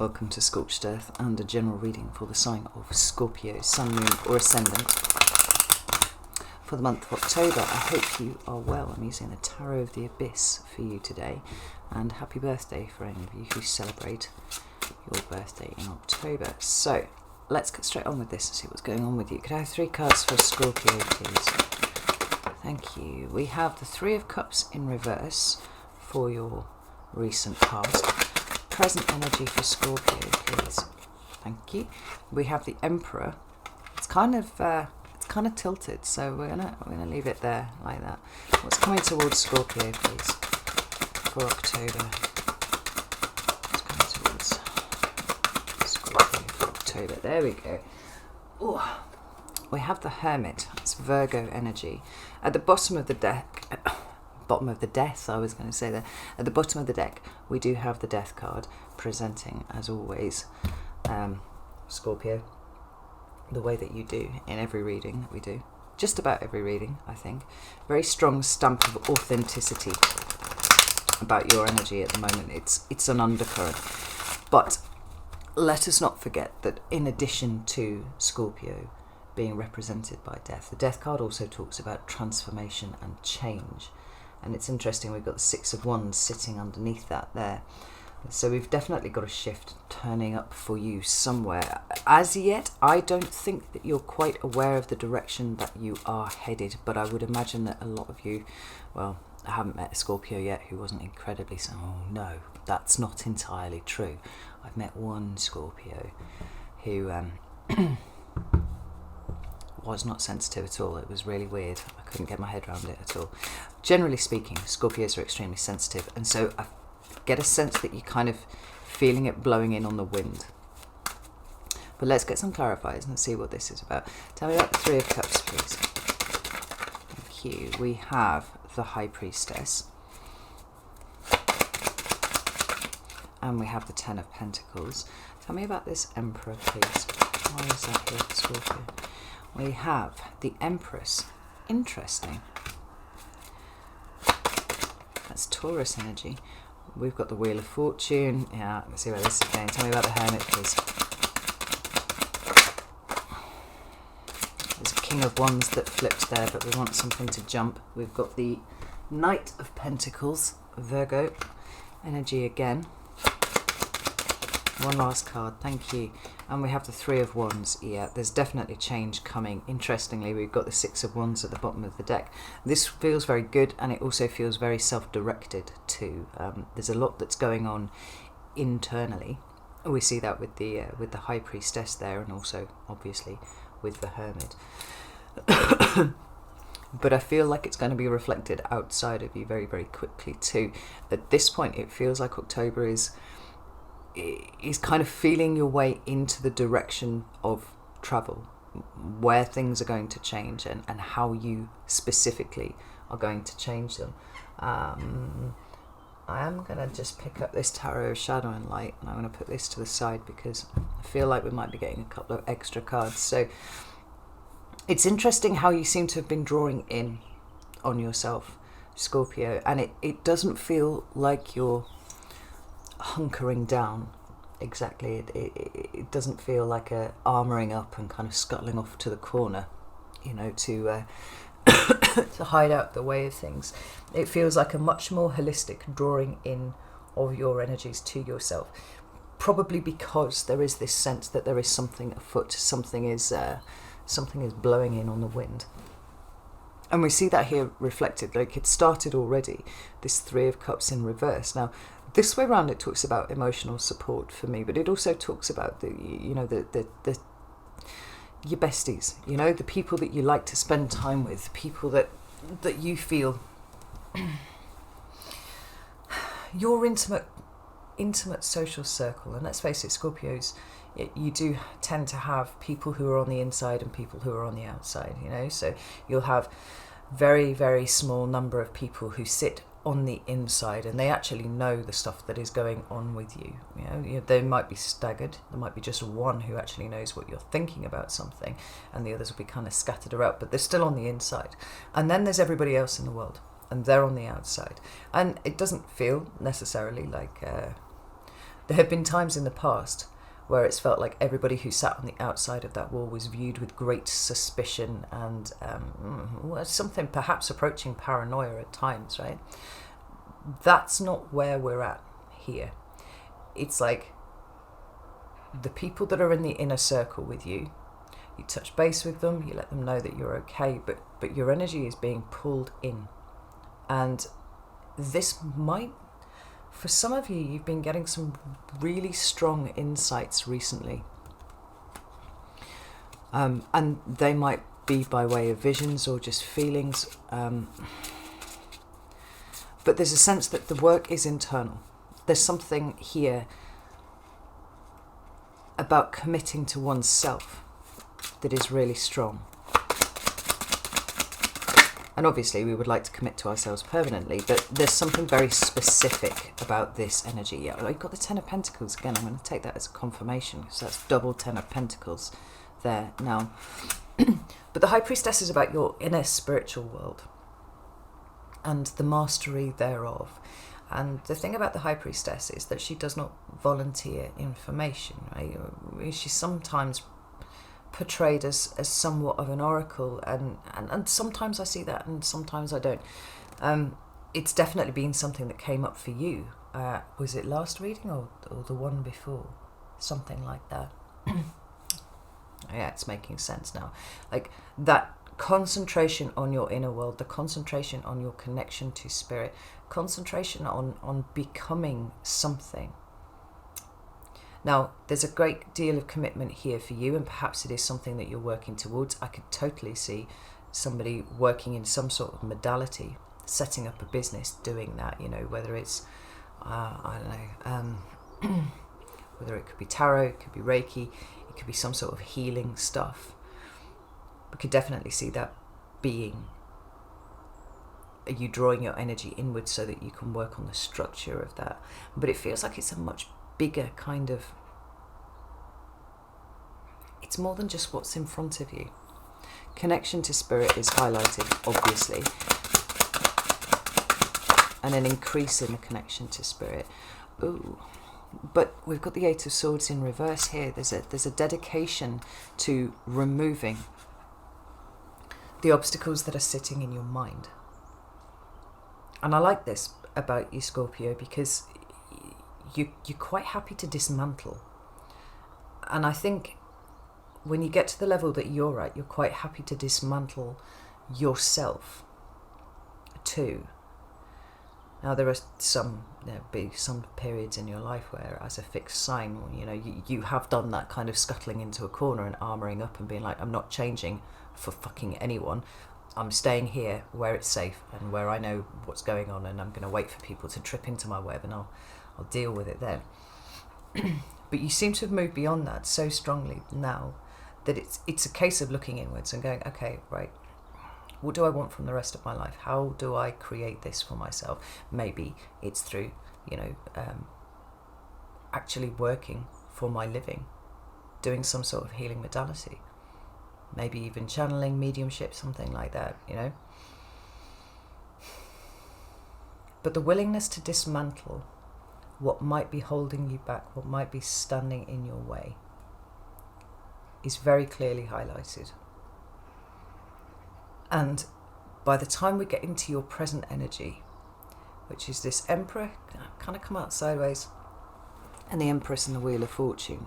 Welcome to Scorched Earth and a general reading for the sign of Scorpio, Sun, Moon or Ascendant for the month of October. I hope you are well. I'm using the Tarot of the Abyss for you today, and happy birthday for any of you who celebrate your birthday in October. So let's get straight on with this and see what's going on with you. Could I have 3 cards for Scorpio, please? Thank you. We have the 3 of Cups in reverse for your recent past. Present energy for Scorpio, please. Thank you. We have the Emperor. It's kind of tilted, so we're gonna leave it there like that. What's coming towards Scorpio, please, for October? What's coming towards Scorpio for October? There we go. Ooh. We have the Hermit. It's Virgo energy. At the bottom of the deck. Bottom of the death, I was going to say that. At the bottom of the deck, we do have the Death card, presenting, as always, Scorpio, the way that you do in every reading that we do. Just about every reading, I think. Very strong stamp of authenticity about your energy at the moment. It's an undercurrent. But let us not forget that in addition to Scorpio being represented by Death, the Death card also talks about transformation and change. And it's interesting, we've got the 6 of Wands sitting underneath that there. So we've definitely got a shift turning up for you somewhere. As yet, I don't think that you're quite aware of the direction that you are headed, but I would imagine that a lot of you, well, I haven't met a Scorpio yet who wasn't incredibly so, oh no, that's not entirely true. I've met one Scorpio who was not sensitive at all. It was really weird. I couldn't get my head around it at all. Generally speaking, Scorpios are extremely sensitive, and so I get a sense that you're kind of feeling it blowing in on the wind. But let's get some clarifiers and see what this is about. Tell me about the 3 of Cups, please. Thank you. We have the High Priestess, and we have the 10 of Pentacles. Tell me about this Emperor, please. Why is that here for Scorpio? We have the Empress. Interesting. That's Taurus energy. We've got the Wheel of Fortune. Yeah, let's see where this is going. Tell me about the Hermit, please. There's a King of Wands that flipped there, but we want something to jump. We've got the Knight of Pentacles, Virgo energy again. One last card, thank you. And we have the 3 of Wands. Yeah, there's definitely change coming. Interestingly, we've got the 6 of Wands at the bottom of the deck. This feels very good, and it also feels very self-directed too. There's a lot that's going on internally. We see that with the High Priestess there, and also obviously with the Hermit. But I feel like it's going to be reflected outside of you very, very quickly too. At this point, it feels like October is kind of feeling your way into the direction of travel, where things are going to change and how you specifically are going to change them. I am going to just pick up this Tarot of Shadow and Light, and I'm going to put this to the side because I feel like we might be getting a couple of extra cards. So it's interesting how you seem to have been drawing in on yourself, Scorpio, and it doesn't feel like you're hunkering down exactly. It doesn't feel like a armoring up and kind of scuttling off to the corner, you know, to to hide out the way of things. It feels like a much more holistic drawing in of your energies to yourself, probably because there is this sense that there is something afoot, something is blowing in on the wind. And we see that here reflected, like it started already, this 3 of Cups in reverse. Now, this way around it talks about emotional support for me, but it also talks about the your besties, you know, the people that you like to spend time with, people that you feel your intimate social circle. And let's face it, Scorpios, you do tend to have people who are on the inside and people who are on the outside, you know, so you'll have very, very small number of people who sit on the inside and they actually know the stuff that is going on with you. You know, they might be staggered. There might be just one who actually knows what you're thinking about something, and the others will be kind of scattered about, but they're still on the inside. And then there's everybody else in the world, and they're on the outside. And it doesn't feel necessarily like There have been times in the past where it's felt like everybody who sat on the outside of that wall was viewed with great suspicion and something perhaps approaching paranoia at times, right? That's not where we're at here. It's like the people that are in the inner circle with you, you touch base with them, you let them know that you're okay, but your energy is being pulled in. And this might, for some of you, you've been getting some really strong insights recently. And they might be by way of visions or just feelings. But there's a sense that the work is internal. There's something here about committing to oneself that is really strong. And obviously we would like to commit to ourselves permanently, but there's something very specific about this energy. Yeah, I've got the Ten of Pentacles again. I'm going to take that as a confirmation, because that's double Ten of Pentacles there now. But the High Priestess is about your inner spiritual world and the mastery thereof. And the thing about the High Priestess is that she does not volunteer information, right? She's sometimes portrayed as somewhat of an oracle, and sometimes I see that and sometimes I don't. It's definitely been something that came up for you. Was it last reading or the one before? Something like that. Yeah, it's making sense now. Like that concentration on your inner world, the concentration on your connection to spirit, concentration on becoming something. Now, there's a great deal of commitment here for you, and perhaps it is something that you're working towards. I could totally see somebody working in some sort of modality, setting up a business, doing that, whether it's, whether it could be tarot, it could be Reiki, it could be some sort of healing stuff. We could definitely see that being you drawing your energy inwards so that you can work on the structure of that. But it feels like it's a much bigger kind of, it's more than just what's in front of you. Connection to spirit is highlighted, obviously, and an increase in the connection to spirit. Ooh, but we've got the Eight of Swords in reverse here. There's a dedication to removing the obstacles that are sitting in your mind. And I like this about you, Scorpio, because you're quite happy to dismantle. And I think when you get to the level that you're at, you're quite happy to dismantle yourself too. Now there'll be some periods in your life where, as a fixed sign, you have done that kind of scuttling into a corner and armouring up and being like, I'm not changing for fucking anyone. I'm staying here where it's safe and where I know what's going on, and I'm going to wait for people to trip into my web, and I'll deal with it then. But you seem to have moved beyond that so strongly now that it's a case of looking inwards and going, okay, right, what do I want from the rest of my life? How do I create this for myself? Maybe it's through, actually working for my living, doing some sort of healing modality, maybe even channeling, mediumship, something like that, But the willingness to dismantle what might be holding you back, what might be standing in your way, is very clearly highlighted. And by the time we get into your present energy, which is this Emperor, kind of come out sideways, and the Empress and the Wheel of Fortune,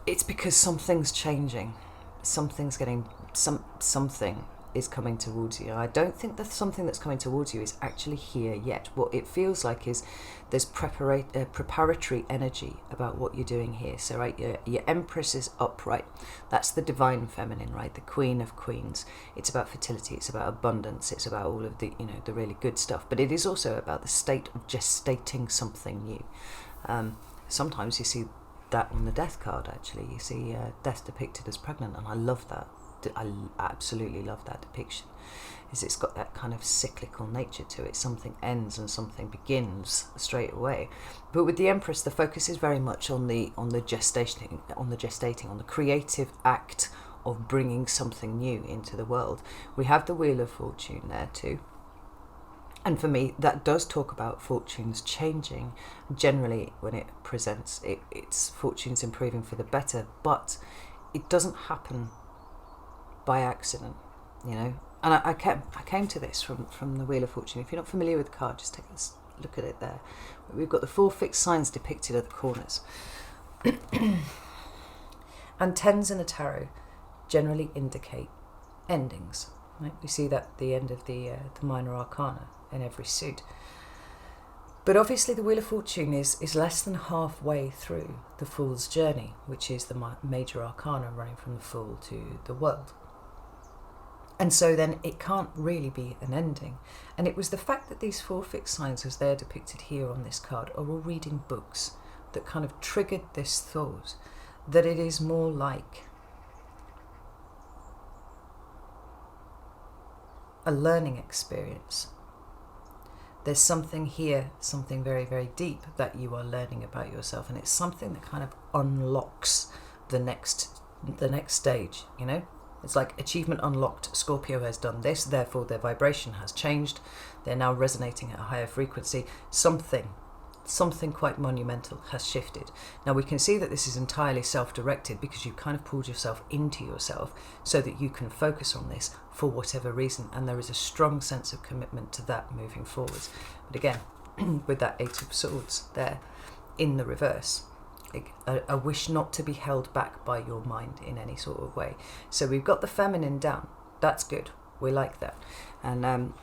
it's because something's changing. Something's getting, something is coming towards you. I don't think that something that's coming towards you is actually here yet. What it feels like is there's preparatory energy about what you're doing here. So right, your Empress is upright. That's the divine feminine, right? The Queen of Queens. It's about fertility. It's about abundance. It's about all of the, the really good stuff. But it is also about the state of gestating something new. Sometimes you see that on the death card, actually. You see death depicted as pregnant, and I love that. I absolutely love that depiction. It's got that kind of cyclical nature to it. Something ends and something begins straight away. But with the Empress, the focus is very much on the gestating, on the creative act of bringing something new into the world. We have the Wheel of Fortune there too, And for me, that does talk about fortunes changing. Generally, when it presents, it's fortunes improving for the better, but it doesn't happen by accident, you know. And I came to this from the Wheel of Fortune. If you're not familiar with the card, just take a look at it there. We've got the 4 fixed signs depicted at the corners. And 10s in a tarot generally indicate endings. Right? We see that at the end of the minor arcana in every suit. But obviously the Wheel of Fortune is less than halfway through the Fool's journey, which is the major arcana running from the Fool to the World. And so then it can't really be an ending. And it was the fact that these 4 fixed signs, as they're depicted here on this card, are all reading books that kind of triggered this thought that it is more like a learning experience. There's something here, something very, very deep that you are learning about yourself, and it's something that kind of unlocks the next stage, you know? It's like achievement unlocked. Scorpio has done this, therefore their vibration has changed. They're now resonating at a higher frequency. Something quite monumental has shifted. Now we can see that this is entirely self-directed because you kind of pulled yourself into yourself so that you can focus on this for whatever reason, and there is a strong sense of commitment to that moving forwards. But again, with that 8 of Swords there in the reverse, a wish not to be held back by your mind in any sort of way. So we've got the feminine down. That's good. We like that. And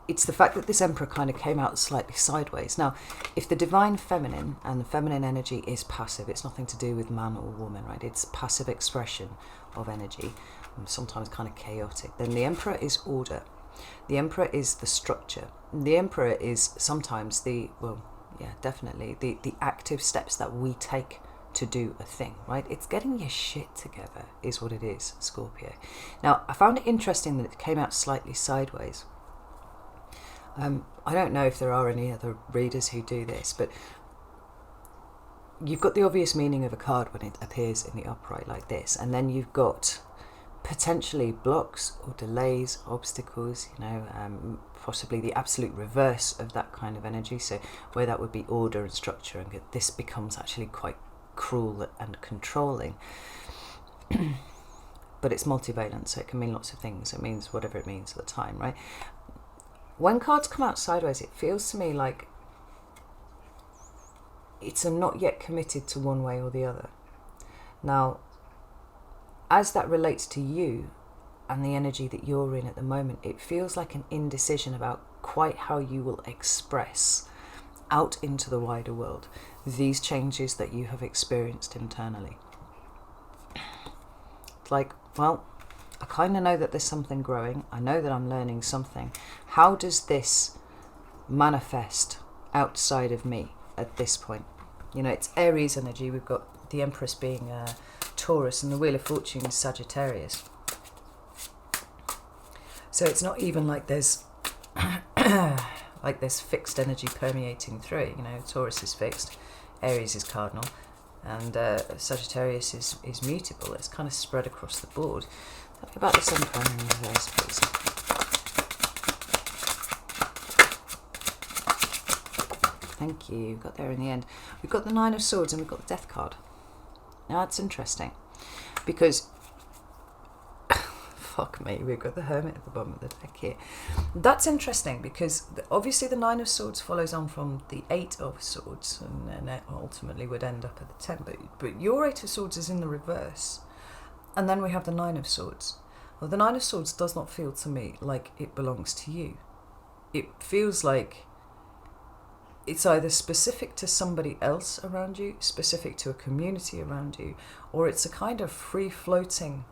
it's the fact that this Emperor kind of came out slightly sideways. Now, if the divine feminine and the feminine energy is passive, it's nothing to do with man or woman, right? It's passive expression of energy, and sometimes kind of chaotic. Then the Emperor is order. The Emperor is the structure. The Emperor is sometimes definitely the active steps that we take to do a thing, right? It's getting your shit together is what it is, Scorpio. Now, I found it interesting that it came out slightly sideways. I don't know if there are any other readers who do this, but you've got the obvious meaning of a card when it appears in the upright like this, and then you've got potentially blocks or delays, obstacles, you know, possibly the absolute reverse of that kind of energy, so where that would be order and structure, and this becomes actually quite cruel and controlling. But it's multivalent, so it can mean lots of things. It means whatever it means at the time, right? When cards come out sideways, it feels to me like it's a not yet committed to one way or the other. Now, as that relates to you and the energy that you're in at the moment, it feels like an indecision about quite how you will express out into the wider world these changes that you have experienced internally. It's like, well, I kind of know that there's something growing. I know that I'm learning something. How does this manifest outside of me at this point? You know, it's Aries energy. We've got the Empress being Taurus, and the Wheel of Fortune is Sagittarius. So it's not even like there's like this fixed energy permeating through it. You know, Taurus is fixed, Aries is cardinal, and Sagittarius is mutable. It's kind of spread across the board. Tell me about this Emperor in reverse, please. Thank you. We've got there in the end. We've got the 9 of Swords and we've got the Death card. Now that's interesting because fuck me, we've got the Hermit at the bottom of the deck here. That's interesting because obviously the 9 of Swords follows on from the 8 of Swords, and it ultimately would end up at the 10. But your 8 of Swords is in the reverse, and then we have the 9 of Swords. Well, the 9 of Swords does not feel to me like it belongs to you. It feels like it's either specific to somebody else around you, specific to a community around you, or it's a kind of free-floating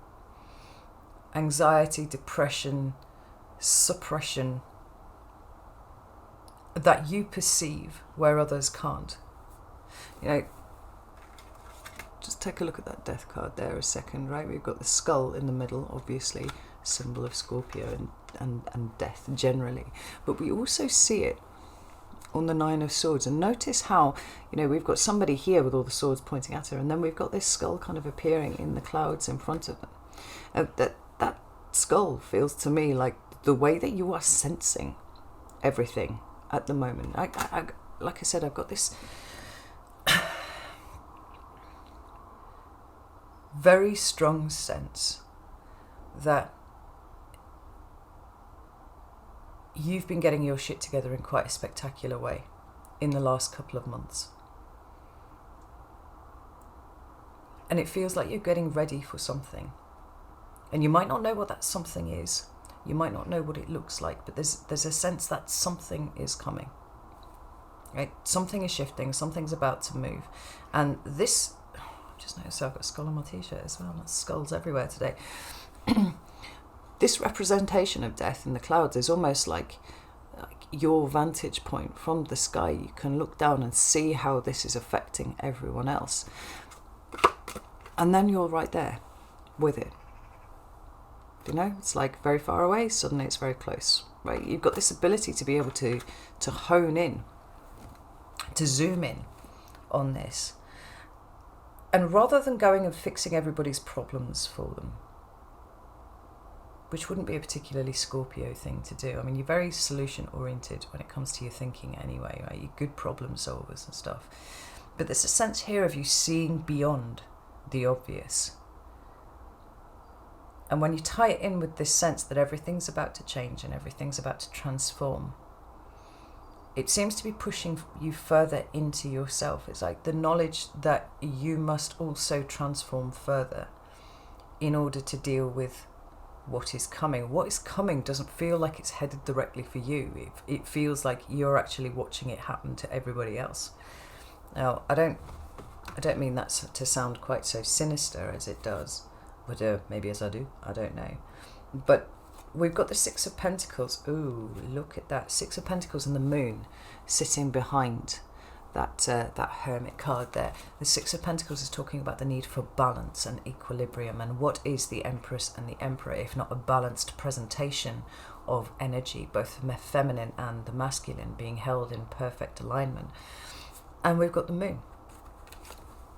anxiety, depression, suppression that you perceive where others can't. You know, just take a look at that Death card there a second, right? We've got the skull in the middle, obviously, symbol of Scorpio and death generally. But we also see it on the 9 of Swords, and notice how, you know, we've got somebody here with all the swords pointing at her, and then we've got this skull kind of appearing in the clouds in front of them. That skull feels to me like the way that you are sensing everything at the moment. I like I said, I've got this very strong sense that you've been getting your shit together in quite a spectacular way in the last couple of months. And it feels like you're getting ready for something. And you might not know what that something is. You might not know what it looks like, but there's a sense that something is coming. Right? Something is shifting, something's about to move. And this, I just noticed I've got a skull on my t-shirt as well. There's skulls everywhere today. This representation of death in the clouds is almost like your vantage point from the sky. You can look down and see how this is affecting everyone else. And then you're right there with it. You know, it's like very far away, suddenly it's very close, right? You've got this ability to be able to hone in, to zoom in on this. And rather than going and fixing everybody's problems for them, which wouldn't be a particularly Scorpio thing to do. I mean, you're very solution-oriented when it comes to your thinking anyway, right? You're good problem solvers and stuff. But there's a sense here of you seeing beyond the obvious. And when you tie it in with this sense that everything's about to change and everything's about to transform, it seems to be pushing you further into yourself. It's like the knowledge that you must also transform further in order to deal with what is coming. What is coming doesn't feel like it's headed directly for you. It feels like you're actually watching it happen to everybody else. Now, I don't mean that to sound quite so sinister as it does, but maybe as I do, I don't know. But we've got the Six of Pentacles. Ooh, look at that. Six of Pentacles and the Moon sitting behind that Hermit card there. The Six of Pentacles is talking about the need for balance and equilibrium. And what is the Empress and the Emperor if not a balanced presentation of energy, both the feminine and the masculine being held in perfect alignment? And we've got the Moon,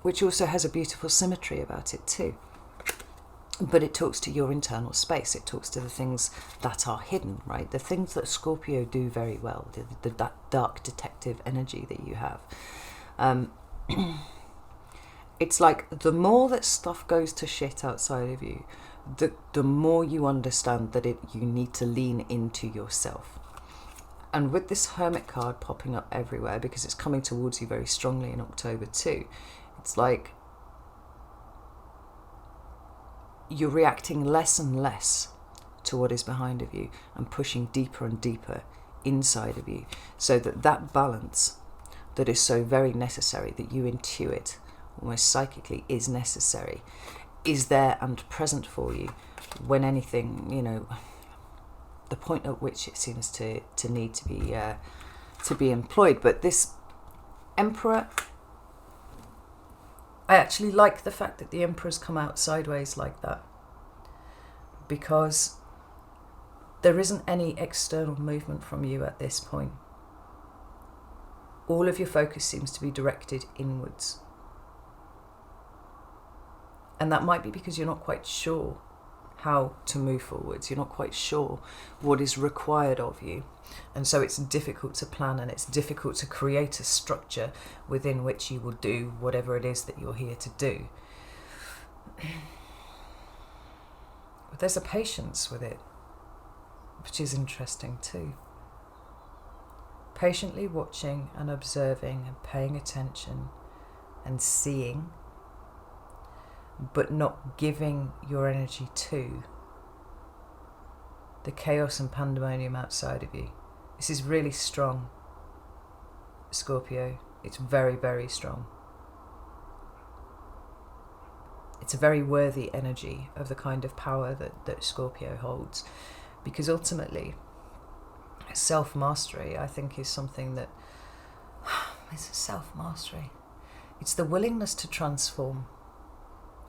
which also has a beautiful symmetry about it too. But it talks to your internal space. It talks to the things that are hidden, right? The things that Scorpio do very well, that dark detective energy that you have. It's like the more that stuff goes to shit outside of you, the more you understand that you need to lean into yourself. And with this Hermit card popping up everywhere, because it's coming towards you very strongly in October too, it's like you're reacting less and less to what is behind of you and pushing deeper and deeper inside of you, so that balance that is so very necessary, that you intuit almost psychically is necessary, is there and present for you when anything, you know, the point at which it seems to need to be employed. But this Emperor, I actually like the fact that the Emperor's come out sideways like that, because there isn't any external movement from you at this point. All of your focus seems to be directed inwards. And that might be because you're not quite sure how to move forwards. You're not quite sure what is required of you. And so it's difficult to plan, and it's difficult to create a structure within which you will do whatever it is that you're here to do. But there's a patience with it, which is interesting too. Patiently watching and observing and paying attention and seeing, but not giving your energy to the chaos and pandemonium outside of you. This is really strong, Scorpio. It's very, very strong. It's a very worthy energy of the kind of power that Scorpio holds, because ultimately self-mastery, I think, is something that it's a self-mastery. It's the willingness to transform.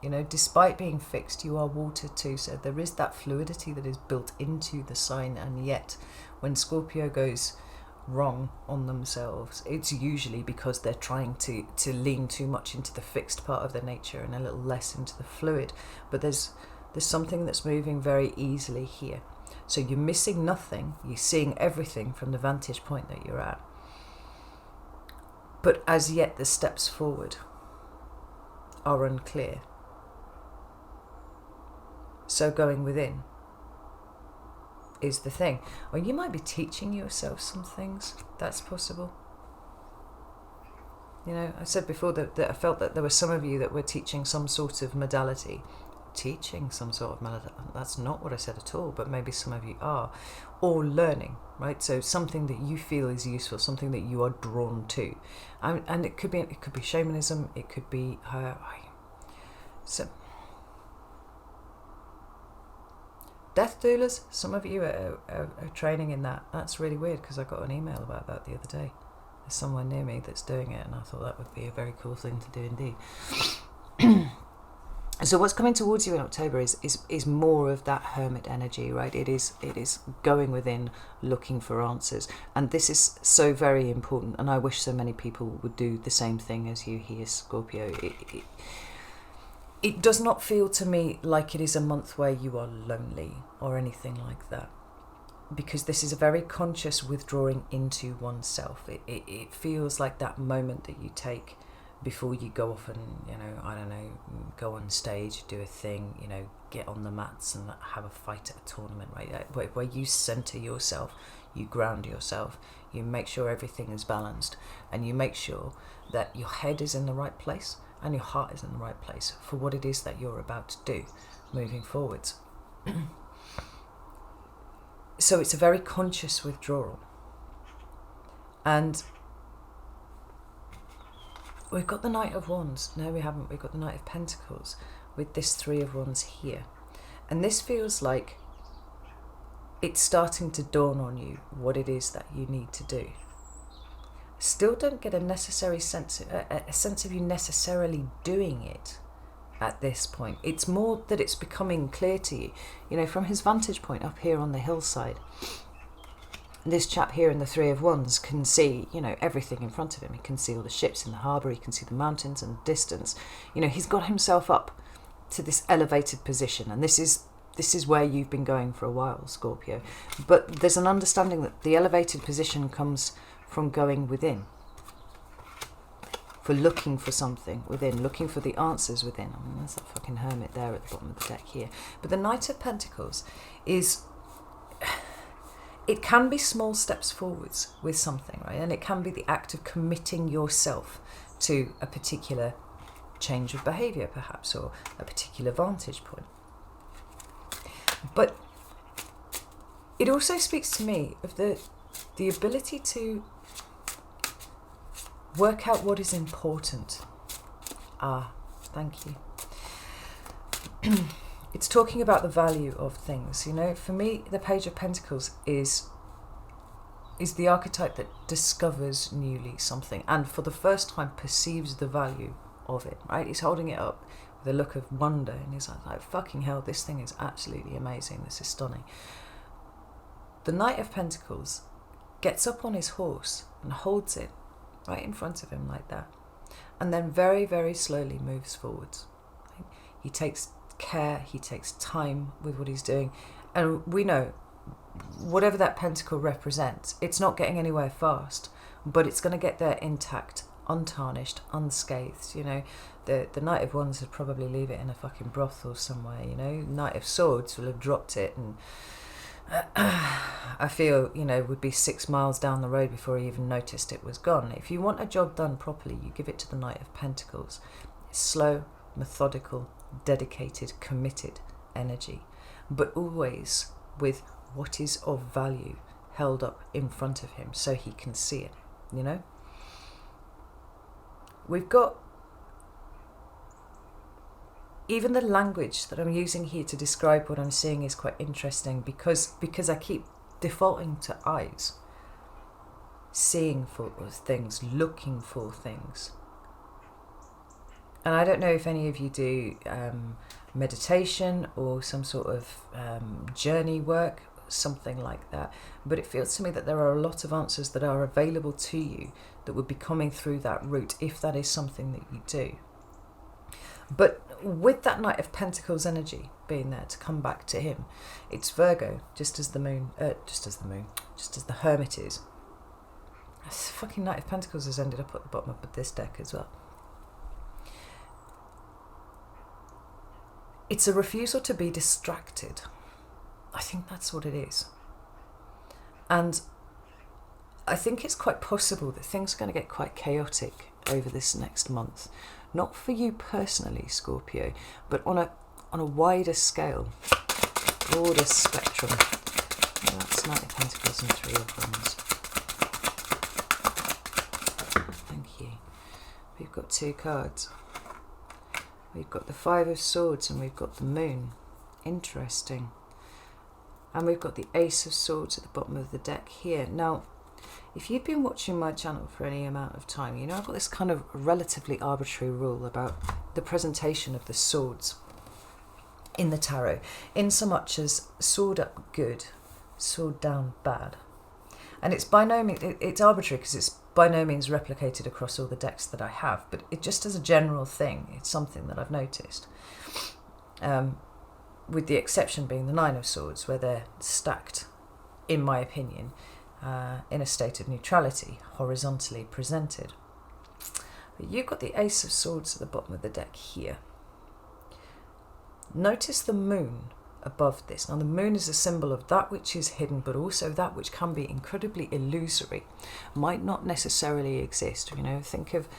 You know, despite being fixed, you are water too, so there is that fluidity that is built into the sign. And yet when Scorpio goes wrong on themselves, it's usually because they're trying to lean too much into the fixed part of their nature and a little less into the fluid. But there's something that's moving very easily here. So you're missing nothing, you're seeing everything from the vantage point that you're at. But as yet the steps forward are unclear. So going within is the thing. Or you might be teaching yourself some things. That's possible. You know, I said before that I felt that there were some of you that were teaching some sort of modality. Teaching some sort of modality. That's not what I said at all, but maybe some of you are. Or learning, right? So something that you feel is useful, something that you are drawn to. And it could be shamanism, it could be... so death doulas, some of you are training in that. That's really weird, because I got an email about that the other day. There's someone near me that's doing it, and I thought that would be a very cool thing to do indeed. So what's coming towards you in October is more of that hermit energy, right? It is going within, looking for answers. And this is so very important, and I wish so many people would do the same thing as you here, Scorpio. It does not feel to me like it is a month where you are lonely or anything like that, because this is a very conscious withdrawing into oneself. It feels like that moment that you take before you go off and, you know, I don't know, go on stage, do a thing, you know, get on the mats and have a fight at a tournament, right? Where you center yourself, you ground yourself, you make sure everything is balanced, and you make sure that your head is in the right place and your heart is in the right place for what it is that you're about to do moving forwards. So it's a very conscious withdrawal. And we've got the Knight of Wands. No, we haven't. We've got the Knight of Pentacles with this Three of Wands here. And this feels like it's starting to dawn on you what it is that you need to do. Still don't get a necessary sense of you necessarily doing it at this point. It's more that it's becoming clear to you. You know, from his vantage point up here on the hillside, this chap here in the Three of Wands can see, you know, everything in front of him. He can see all the ships in the harbour, he can see the mountains and the distance. You know, he's got himself up to this elevated position, and this is where you've been going for a while, Scorpio. But there's an understanding that the elevated position comes from going within, for looking for something within, looking for the answers within. I mean, there's that fucking hermit there at the bottom of the deck here. But the Knight of Pentacles is... it can be small steps forwards with something, right? And it can be the act of committing yourself to a particular change of behaviour, perhaps, or a particular vantage point. But it also speaks to me of the ability to work out what is important. Thank you. It's talking about the value of things. You know, for me, the Page of Pentacles is the archetype that discovers newly something, and for the first time perceives the value of it, right? He's holding it up with a look of wonder, and he's like, fucking hell, this thing is absolutely amazing, this is stunning. The Knight of Pentacles gets up on his horse and holds it right in front of him like that, and then very, very slowly moves forwards. He takes care, he takes time with what he's doing, and we know whatever that pentacle represents, it's not getting anywhere fast, but it's going to get there intact, untarnished, unscathed. You know, the Knight of Wands would probably leave it in a fucking brothel somewhere. You know, Knight of Swords will have dropped it, and I feel, you know, would be 6 miles down the road before he even noticed it was gone. If you want a job done properly, you give it to the Knight of Pentacles. It's slow, methodical, dedicated, committed energy, but always with what is of value held up in front of him so he can see it, you know? We've got even the language that I'm using here to describe what I'm seeing is quite interesting, because I keep defaulting to eyes, seeing for things, looking for things. And I don't know if any of you do meditation or some sort of journey work, something like that, but it feels to me that there are a lot of answers that are available to you that would be coming through that route, if that is something that you do. But with that Knight of Pentacles energy being there to come back to him, it's Virgo, just as the Hermit is. This fucking Knight of Pentacles has ended up at the bottom of this deck as well. It's a refusal to be distracted. I think that's what it is. And I think it's quite possible that things are going to get quite chaotic over this next month. Not for you personally, Scorpio, but on a wider scale, broader spectrum. Well, that's Knight of Pentacles and Three of Wands. Thank you. We've got two cards. We've got the Five of Swords and we've got the Moon. Interesting. And we've got the Ace of Swords at the bottom of the deck here. Now, if you've been watching my channel for any amount of time, you know I've got this kind of relatively arbitrary rule about the presentation of the swords in the tarot, in so much as sword up good, sword down bad. And it's by no means, it's arbitrary because it's by no means replicated across all the decks that I have, but it just as a general thing, it's something that I've noticed. With the exception being the Nine of Swords, where they're stacked, in my opinion, in a state of neutrality, horizontally presented. But you've got the Ace of Swords at the bottom of the deck here. Notice the Moon above this. Now the Moon is a symbol of that which is hidden, but also that which can be incredibly illusory, might not necessarily exist. You know, think of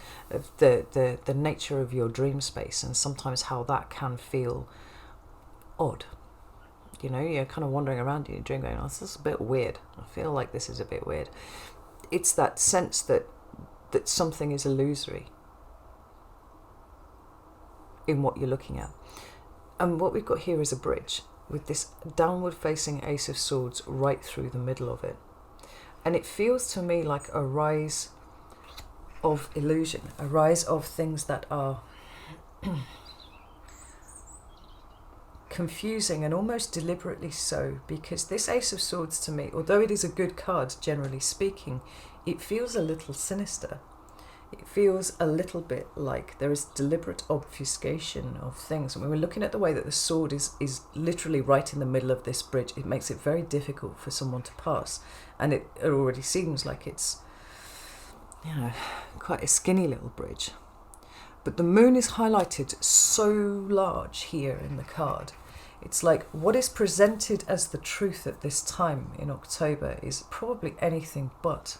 the nature of your dream space and sometimes how that can feel odd. You know, you're kind of wandering around in your dream going, oh, this is a bit weird. I feel like this is a bit weird. It's that sense that something is illusory in what you're looking at. And what we've got here is a bridge with this downward facing Ace of Swords right through the middle of it. And it feels to me like a rise of illusion, a rise of things that are confusing, and almost deliberately so, because this Ace of Swords to me, although it is a good card generally speaking, it feels a little sinister. It feels a little bit like there is deliberate obfuscation of things. And when we're looking at the way that the sword is literally right in the middle of this bridge, it makes it very difficult for someone to pass. And it already seems like it's, you know, quite a skinny little bridge. But the Moon is highlighted so large here in the card. It's like what is presented as the truth at this time in October is probably anything but.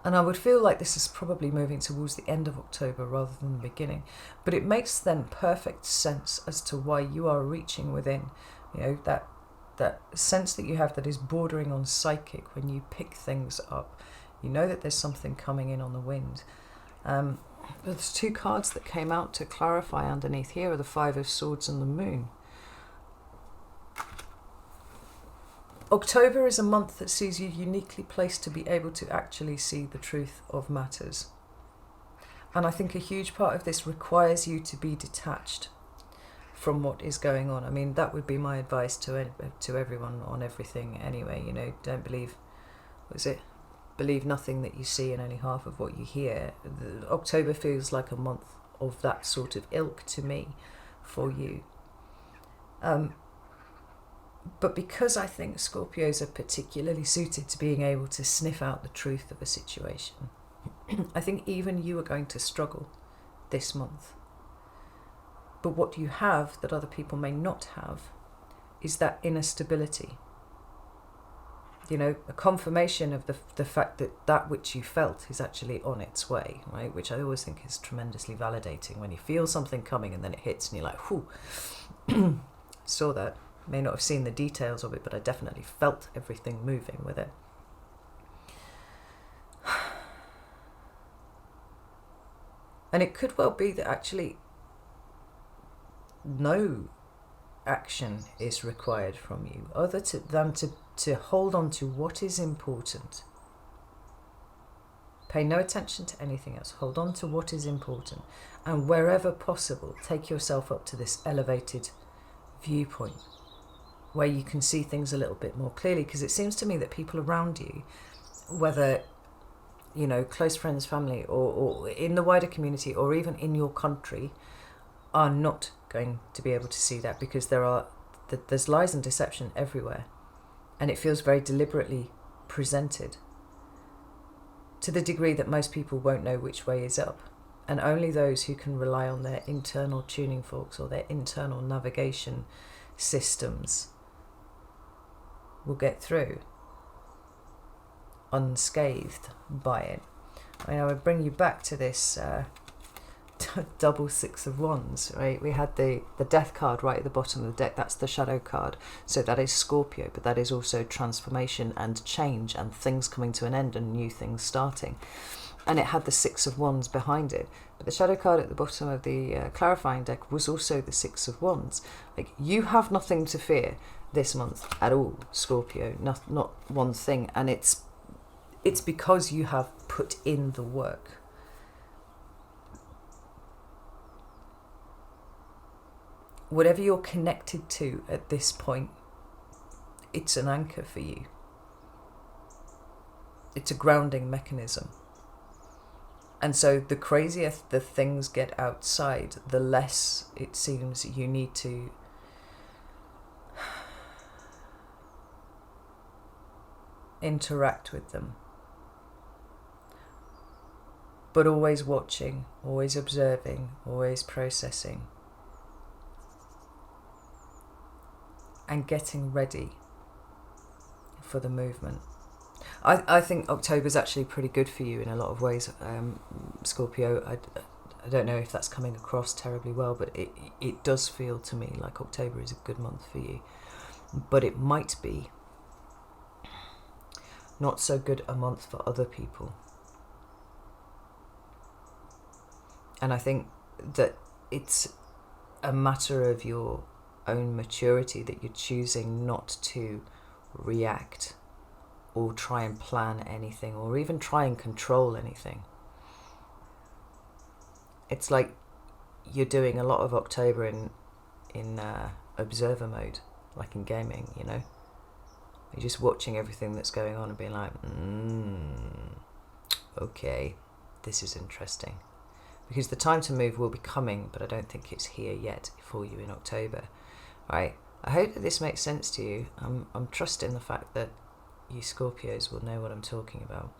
And I would feel like this is probably moving towards the end of October rather than the beginning. But it makes then perfect sense as to why you are reaching within, you know, that sense that you have that is bordering on psychic when you pick things up. You know that there's something coming in on the wind. There's two cards that came out to clarify underneath here are the Five of Swords and the Moon. October is a month that sees you uniquely placed to be able to actually see the truth of matters. And I think a huge part of this requires you to be detached from what is going on. I mean, that would be my advice to everyone on everything anyway. You know, don't believe, believe nothing that you see and only half of what you hear. October feels like a month of that sort of ilk to me for you. But because I think Scorpios are particularly suited to being able to sniff out the truth of a situation, I think even you are going to struggle this month. But what you have that other people may not have is that inner stability. You know, a confirmation of the fact that that which you felt is actually on its way, right? Which I always think is tremendously validating when you feel something coming and then it hits and you're like, whew, saw that. May not have seen the details of it, but I definitely felt everything moving with it. And it could well be that actually no action is required from you other than to hold on to what is important. Pay no attention to anything else. Hold on to what is important. And wherever possible, take yourself up to this elevated viewpoint where you can see things a little bit more clearly, because it seems to me that people around you, whether, you know, close friends, family, or in the wider community, or even in your country, are not going to be able to see that, because there's lies and deception everywhere, and it feels very deliberately presented, to the degree that most people won't know which way is up, and only those who can rely on their internal tuning forks or their internal navigation systems will get through unscathed by it. I mean, I would bring you back to this double Six of Wands, right? We had the death card right at the bottom of the deck. That's the shadow card. So that is Scorpio, but that is also transformation and change and things coming to an end and new things starting. And it had the Six of Wands behind it. But the shadow card at the bottom of the clarifying deck was also the Six of Wands. Like, you have nothing to fear this month at all, Scorpio. Not one thing. And it's because you have put in the work. Whatever you're connected to at this point, it's an anchor for you. It's a grounding mechanism. And so the crazier the things get outside, the less it seems you need to interact with them. But always watching, always observing, always processing. And getting ready for the movement. I think October's actually pretty good for you in a lot of ways, Scorpio. I don't know if that's coming across terribly well, but it does feel to me like October is a good month for you. But it might be not so good a month for other people. And I think that it's a matter of your own maturity that you're choosing not to react or try and plan anything or even try and control anything. It's like you're doing a lot of October in observer mode, like in gaming, you know? You're just watching everything that's going on and being like, okay, this is interesting. Because the time to move will be coming, but I don't think it's here yet for you in October. Right? I hope that this makes sense to you. I'm trusting the fact that you Scorpios will know what I'm talking about.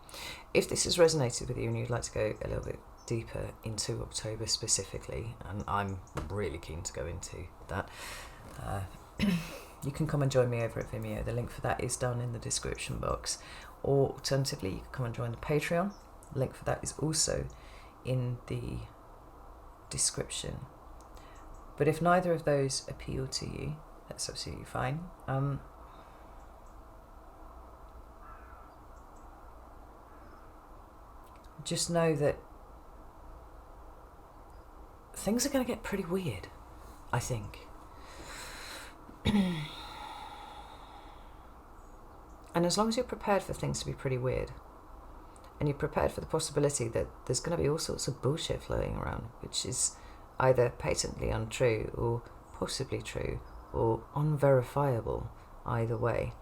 If this has resonated with you and you'd like to go a little bit deeper into October specifically, and I'm really keen to go into that, you can come and join me over at Vimeo. The link for that is down in the description box. Or alternatively, you can come and join the Patreon. The link for that is also in the description. But if neither of those appeal to you, that's absolutely fine. Just know that things are going to get pretty weird, I think. And as long as you're prepared for things to be pretty weird, and you're prepared for the possibility that there's going to be all sorts of bullshit floating around, which is either patently untrue or possibly true or unverifiable, either way,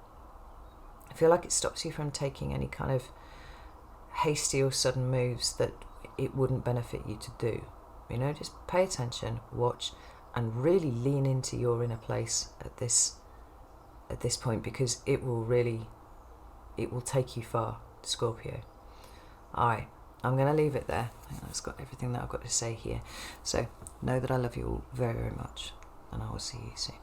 I feel like it stops you from taking any kind of hasty or sudden moves that it wouldn't benefit you to do. You know, just pay attention, watch, and really lean into your inner place at this point, because it will take you far, Scorpio. Alright, I'm going to leave it there. I think that's got everything that I've got to say here. So, know that I love you all very, very much, and I will see you soon.